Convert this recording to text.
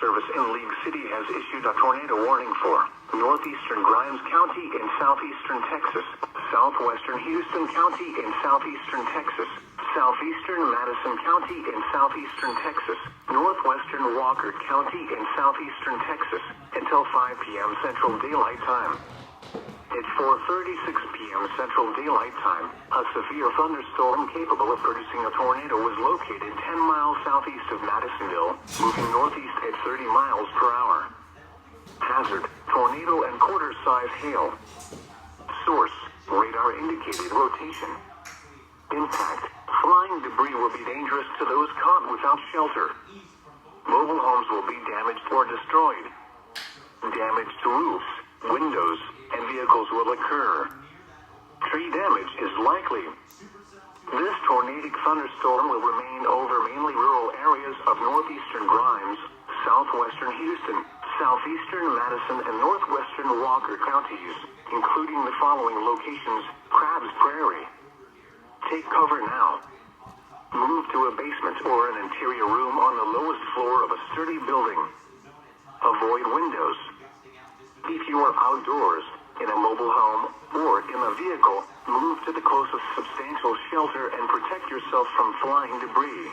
Service in League City has issued a tornado warning for northeastern Grimes County in southeastern Texas, southwestern Houston County in southeastern Texas, southeastern Madison County in southeastern Texas, northwestern Walker County in southeastern Texas, until 5 p.m. Central Daylight Time. At 4:36 p.m. Central Daylight Time, a severe thunderstorm capable of producing a tornado was located 10 miles southeast of Madisonville, moving northeast at 30 miles per hour. Hazard, tornado and quarter-size hail. Source, radar indicated rotation. Impact, flying debris will be dangerous to those caught without shelter. Mobile homes will be damaged or destroyed. Damage to roofs, windows, and vehicles will occur. Tree damage is likely. This tornadic thunderstorm will remain over mainly rural areas of northeastern Grimes, southwestern Houston, southeastern Madison, and northwestern Walker counties, including the following locations: Crabs Prairie. Take cover now. Move to a basement or an interior room on the lowest floor of a sturdy building. Avoid windows. If you are outdoors, in a mobile home, or in a vehicle, move to the closest substantial shelter and protect yourself from flying debris.